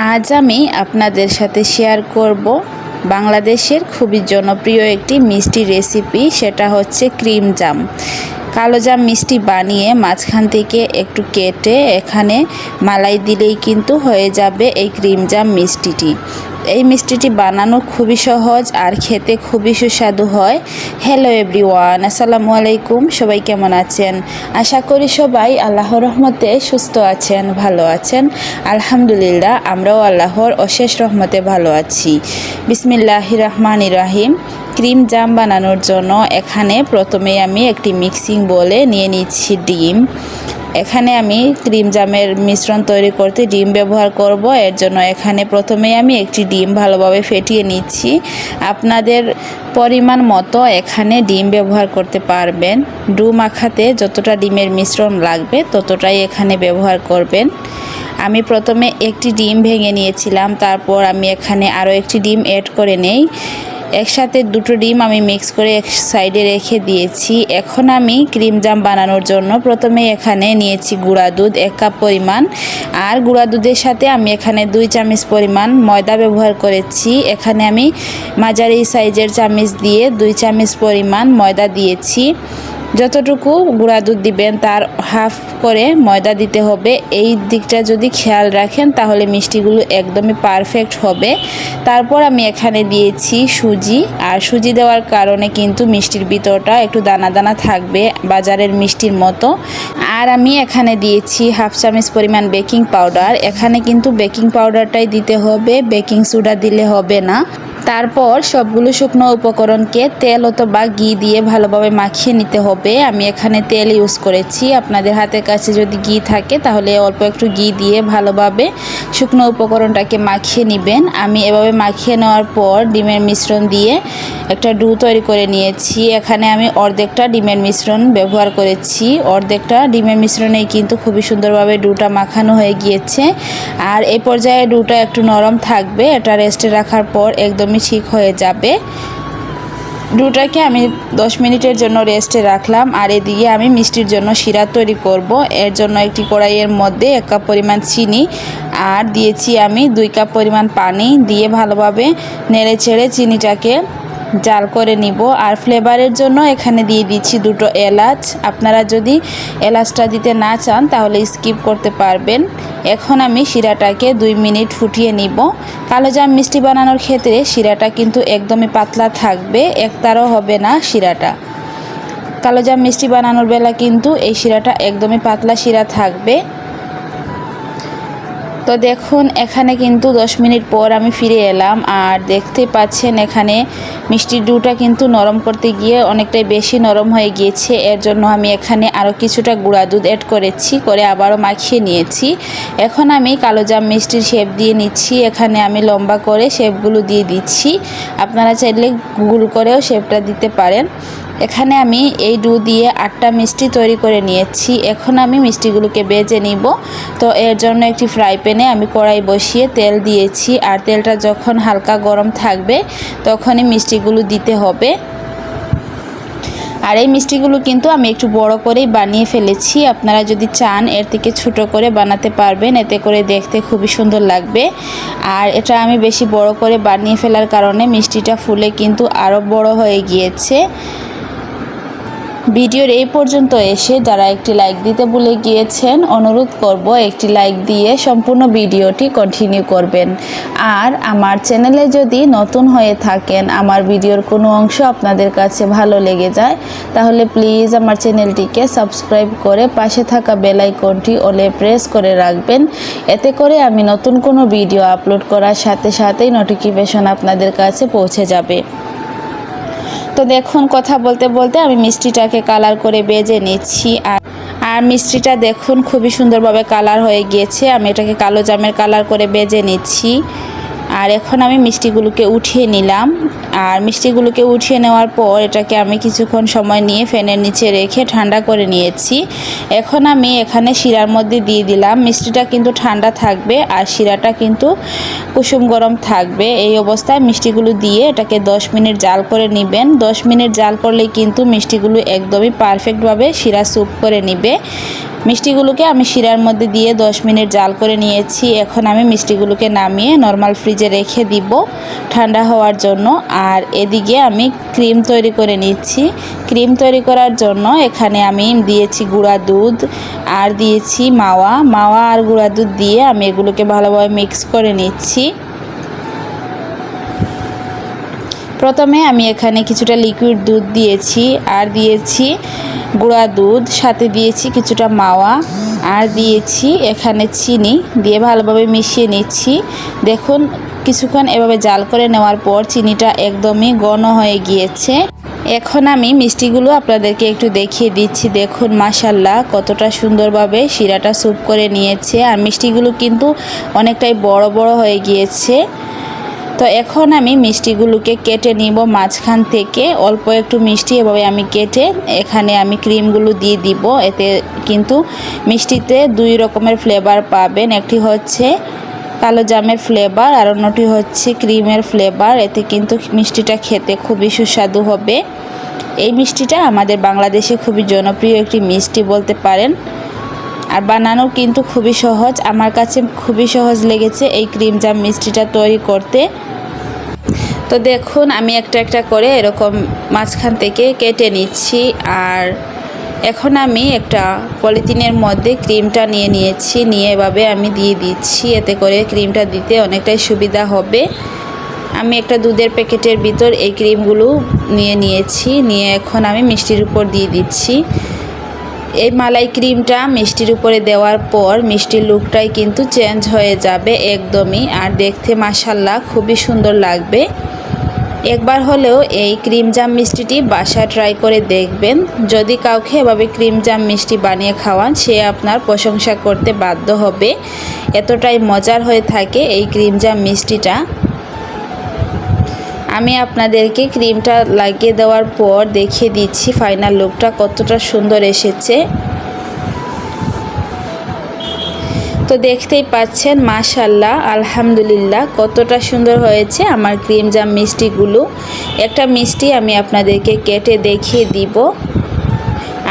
আজ আমি আপনাদের সাথে শেয়ার করব বাংলাদেশের খুবই জনপ্রিয় একটি মিষ্টি রেসিপি। সেটা হচ্ছে ক্রিম জাম। কালো জাম মিষ্টি বানিয়ে মাঝখান থেকে একটু কেটে এখানে মালাই দিলেই কিন্তু হয়ে যাবে এই ক্রিম জাম মিষ্টিটি। এই মিষ্টিটি বানানো খুবই সহজ আর খেতে খুবই সুস্বাদু হয়। হ্যালো এভরিওয়ান, আসসালামু আলাইকুম। সবাই কেমন আছেন? আশা করি সবাই আল্লাহর রহমতে সুস্থ আছেন, ভালো আছেন। আলহামদুলিল্লাহ, আমরাও আল্লাহর অশেষ রহমতে ভালো আছি। বিসমিল্লাহির রহমানির রহিম। ক্রিম জাম বানানোর জন্য এখানে প্রথমে আমি একটি মিক্সিং বোলে নিয়ে নিচ্ছি ডিম। এখানে আমি ক্রিম জামের মিশ্রণ তৈরি করতে ডিম ব্যবহার করব। এর জন্য এখানে প্রথমে আমি একটি ডিম ভালোভাবে ফেটিয়ে নিচ্ছি। আপনাদের পরিমাণ মতো এখানে ডিম ব্যবহার করতে পারবেন। ডো মাখাতে যতটা ডিমের মিশ্রণ লাগবে ততটাই এখানে ব্যবহার করবেন। আমি প্রথমে একটি ডিম ভেঙে নিয়েছিলাম, তারপর আমি এখানে আরও একটি ডিম অ্যাড করে নেই। একসাথে দুটো ডিম আমি মিক্স করে এক সাইডে রেখে দিয়েছি। এখন আমি ক্রিম জাম বানানোর জন্য প্রথমে এখানে নিয়েছি গুঁড়া দুধ 1 কাপ পরিমাণ, আর গুঁড়া দুধের সাথে আমি এখানে 2 চামচ পরিমাণ ময়দা ব্যবহার করেছি। এখানে আমি মাঝারি সাইজের চামচ দিয়ে 2 চামচ পরিমাণ ময়দা দিয়েছি। যতটুকু গুঁড়া দুধ দিবেন তার হাফ করে ময়দা দিতে হবে। এই দিকটা যদি খেয়াল রাখেন তাহলে মিষ্টিগুলো একদমই পারফেক্ট হবে। তারপর আমি এখানে দিয়েছি সুজি, আর সুজি দেওয়ার কারণে কিন্তু মিষ্টির ভিতরটা একটু দানা দানা থাকবে বাজারের মিষ্টির মতো। আর আমি এখানে দিয়েছি হাফ চামচ পরিমাণ বেকিং পাউডার। এখানে কিন্তু বেকিং পাউডারটাই দিতে হবে, বেকিং সোডা দিলে হবে না। তারপর সবগুলো শুকনো উপকরণকে তেল অথবা ঘি দিয়ে ভালোভাবে মাখিয়ে নিতে হবে। আমি এখানে তেল ইউজ করেছি। আপনাদের হাতের কাছে যদি ঘি থাকে তাহলে অল্প একটু ঘি দিয়ে ভালোভাবে শুকনো উপকরণটাকে মাখিয়ে নেবেন। আমি এভাবে মাখিয়ে নেওয়ার পর ডিমের মিশ্রণ দিয়ে একটা ডো তৈরি করে নিয়েছি। এখানে আমি অর্ধেকটা ডিমের মিশ্রণ ব্যবহার করেছি। অর্ধেকটা ডিমের মিশ্রণেই কিন্তু খুবই সুন্দরভাবে ডোটা মাখানো হয়ে গিয়েছে। আর এই পর্যায়ে ডোটা একটু নরম থাকবে, এটা রেস্টে রাখার পর একদমই ঠিক হয়ে যাবে। ডোটাকে আমি 10 মিনিটের জন্য রেস্টে রাখলাম। আর এদিকে আমি মিষ্টির জন্য শিরা তৈরি করব। এর জন্য একটি কড়াইয়ের মধ্যে 1 কাপ পরিমাণ চিনি আর দিয়েছি আমি 2 কাপ পরিমাণ পানি দিয়ে ভালোভাবে নেড়ে ছেড়ে চিনিটাকে জাল করে নিব। আর ফ্লেভারের জন্য এখানে দিয়ে দিচ্ছি 2টো এলাচ। আপনারা যদি এলাচটা দিতে না চান তাহলে স্কিপ করতে পারবেন। এখন আমি শিরাটাকে 2 মিনিট ফুটিয়ে নিব। কালো জাম মিষ্টি বানানোর ক্ষেত্রে শিরাটা কিন্তু একদমই পাতলা থাকবে, একতারও হবে না শিরাটা। কালো জাম মিষ্টি বানানোর বেলা কিন্তু এই শিরাটা একদমই পাতলা শিরা থাকবে। তো দেখুন এখানে কিন্তু 10 মিনিট পর আমি ফিরে এলাম, আর দেখতে পাচ্ছেন এখানে মিষ্টির ডোটা কিন্তু নরম করতে গিয়ে অনেকটাই বেশি নরম হয়ে গিয়েছে। এর জন্য আমি এখানে আরও কিছুটা গুঁড়া দুধ অ্যাড করেছি, করে আবারও মাখিয়ে নিয়েছি। এখন আমি কালো জাম মিষ্টির শেপ দিয়ে নিচ্ছি। এখানে আমি লম্বা করে শেপগুলো দিয়ে দিচ্ছি, আপনারা চাইলে গোল করেও শেপটা দিতে পারেন। এখানে আমি এই ডো দিয়ে 8টা মিষ্টি তৈরি করে নিয়েছি। এখন আমি মিষ্টিগুলোকে ভেজে নিব। তো এর জন্য একটি ফ্রাই প্যানে আমি কড়াই বসিয়ে তেল দিয়েছি, আর তেলটা যখন হালকা গরম থাকবে তখনই মিষ্টিগুলো দিতে হবে। আর এই মিষ্টিগুলো কিন্তু আমি একটু বড় করেই বানিয়ে ফেলেছি। আপনারা যদি চান এর থেকে ছোট করে বানাতে পারবেন, এতে করে দেখতে খুবই সুন্দর লাগবে। আর এটা আমি বেশি বড় করে বানিয়ে ফেলার কারণে মিষ্টিটা ফুলে কিন্তু আরও বড় হয়ে গিয়েছে। ভিডিওর এই পর্যন্ত এসে যারা একটি লাইক দিতে ভুলে গিয়েছেন, অনুরোধ করব একটি লাইক দিয়ে সম্পূর্ণ ভিডিওটি কন্টিনিউ করবেন। আর আমার চ্যানেলে যদি নতুন হয়ে থাকেন, আমার ভিডিওর কোনো অংশ আপনাদের কাছে ভালো লেগে যায়, তাহলে প্লিজ আমার চ্যানেলটিকে সাবস্ক্রাইব করে পাশে থাকা বেল আইকনটি অলে প্রেস করে রাখবেন। এতে করে আমি নতুন কোনো ভিডিও আপলোড করার সাথে সাথেই নোটিফিকেশন আপনাদের কাছে পৌঁছে যাবে। তো দেখুন কথা বলতে বলতে আমি মিষ্টিটাকে কালার করে ভেজে নিচ্ছি। আর মিষ্টিটা দেখুন খুবই সুন্দরভাবে কালার হয়ে গিয়েছে। আমি এটাকে কালো জামের কালার করে ভেজে নিচ্ছি। আর এখন আমি মিষ্টিগুলোকে উঠিয়ে নিলাম। আর মিষ্টিগুলোকে উঠিয়ে নেওয়ার পর এটাকে আমি কিছুক্ষণ সময় নিয়ে ফ্যানের নিচে রেখে ঠান্ডা করে নিয়েছি। এখন আমি এখানে শিরার মধ্যে দিয়ে দিলাম। মিষ্টিটা কিন্তু ঠান্ডা থাকবে আর শিরাটা কিন্তু কুসুম গরম থাকবে। এই অবস্থায় মিষ্টিগুলো দিয়ে এটাকে 10 মিনিট জাল করে নেবেন। 10 মিনিট জাল করলেই কিন্তু মিষ্টিগুলো একদমই পারফেক্টভাবে শিরা স্যুপ করে নেবে। মিষ্টিগুলোকে আমি শিরার মধ্যে দিয়ে 10 মিনিট জাল করে নিয়েছি। এখন আমি মিষ্টিগুলোকে নামিয়ে নর্মাল ফ্রিজে রেখে দিব ঠান্ডা হওয়ার জন্য। আর এদিকে আমি ক্রিম তৈরি করে নিচ্ছি। ক্রিম তৈরি করার জন্য এখানে আমি দিয়েছি গুঁড়া দুধ আর দিয়েছি মাওয়া আর গুঁড়া দুধ দিয়ে আমি এগুলোকে ভালোভাবে মিক্স করে নিচ্ছি। প্রথমে আমি এখানে কিছুটা লিকুইড দুধ দিয়েছি আর দিয়েছি গুঁড়া দুধ, সাথে দিয়েছি কিছুটা মাওয়া আর দিয়েছি এখানে চিনি দিয়ে ভালোভাবে মিশিয়ে নিচ্ছি। দেখুন কিছুক্ষণ এভাবে জাল করে নেওয়ার পর চিনিটা একদমই ঘন হয়ে গিয়েছে। এখন আমি মিষ্টিগুলো আপনাদেরকে একটু দেখিয়ে দিচ্ছি। দেখুন মাশাআল্লাহ কতটা সুন্দরভাবে শিরাটা স্যুপ করে নিয়েছে আর মিষ্টিগুলো কিন্তু অনেকটাই বড় বড় হয়ে গিয়েছে। তো এখন আমি মিষ্টিগুলোকে কেটে নিব মাঝখান থেকে। অল্প একটু মিষ্টি এভাবে আমি কেটে এখানে আমি ক্রিমগুলো দিয়ে দিব। এতে কিন্তু মিষ্টিতে 2 রকমের ফ্লেভার পাবেন, একটি হচ্ছে কালো জামের ফ্লেভার আর অন্যটি হচ্ছে ক্রিমের ফ্লেভার। এতে কিন্তু মিষ্টিটা খেতে খুবই সুস্বাদু হবে। এই মিষ্টিটা আমাদের বাংলাদেশে খুবই জনপ্রিয় একটি মিষ্টি বলতে পারেন আর বানানো কিন্তু খুবই সহজ। আমার কাছে খুবই সহজ লেগেছে এই ক্রিম জাম মিষ্টিটা তৈরি করতে। তো দেখুন আমি একটা একটা করে এরকম মাঝখান থেকে কেটে নিচ্ছি আর এখন আমি একটা পলিথিনের মধ্যে ক্রিমটা নিয়েছি, নিয়ে এভাবে আমি দিয়ে দিচ্ছি। এতে করে ক্রিমটা দিতে অনেকটাই সুবিধা হবে। আমি একটা দুধের প্যাকেটের ভিতর এই ক্রিমগুলো নিয়েছি, নিয়ে এখন আমি মিষ্টির উপর দিয়ে দিচ্ছি। এই মালাই ক্রিমটা মিষ্টির উপরে দেওয়ার পর মিষ্টির লুকটাই কিন্তু চেঞ্জ হয়ে যাবে একদমই, আর দেখতে মাশাআল্লাহ খুবই সুন্দর লাগবে। একবার হলেও এই ক্রিম জাম মিষ্টিটি বাসায় ট্রাই করে দেখবেন। যদি কাউকে এভাবে ক্রিম জাম মিষ্টি বানিয়ে খাওয়ান সে আপনার প্রশংসা করতে বাধ্য হবে, এতটাই মজার হয়ে থাকে এই ক্রিম জাম মিষ্টিটা। আমি আপনাদেরকে ক্রিমটা লাগিয়ে দেওয়ার পর দেখিয়ে দিচ্ছি ফাইনাল লুকটা কতটা সুন্দর এসেছে। তো দেখতেই পাচ্ছেন মাশাআল্লাহ আলহামদুলিল্লাহ কতটা সুন্দর হয়েছে আমার ক্রিম জাম মিষ্টিগুলো। একটা মিষ্টি আমি আপনাদেরকে কেটে দেখিয়ে দিব।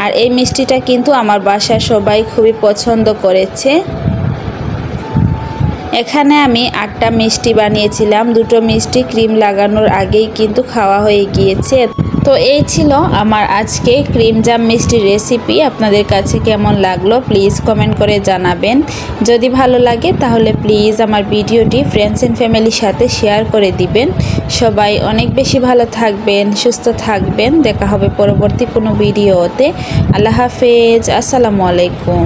আর এই মিষ্টিটা কিন্তু আমার বাসার সবাই খুবই পছন্দ করেছে। এখানে আমি 8টা মিষ্টি বানিয়েছিলাম, 2টো মিষ্টি ক্রিম লাগানোর আগেই কিন্তু খাওয়া হয়ে গিয়েছে। তো এই ছিল আমার আজকে ক্রিম জাম মিষ্টির রেসিপি। আপনাদের কাছে কেমন লাগলো প্লিজ কমেন্ট করে জানাবেন। যদি ভালো লাগে তাহলে প্লিজ আমার ভিডিওটি ফ্রেন্ডস এন্ড ফ্যামিলির সাথে শেয়ার করে দিবেন। সবাই অনেক বেশি ভালো থাকবেন, সুস্থ থাকবেন। দেখা হবে পরবর্তী কোনো ভিডিওতে। আল্লাহ হাফেজ, আসসালামু আলাইকুম।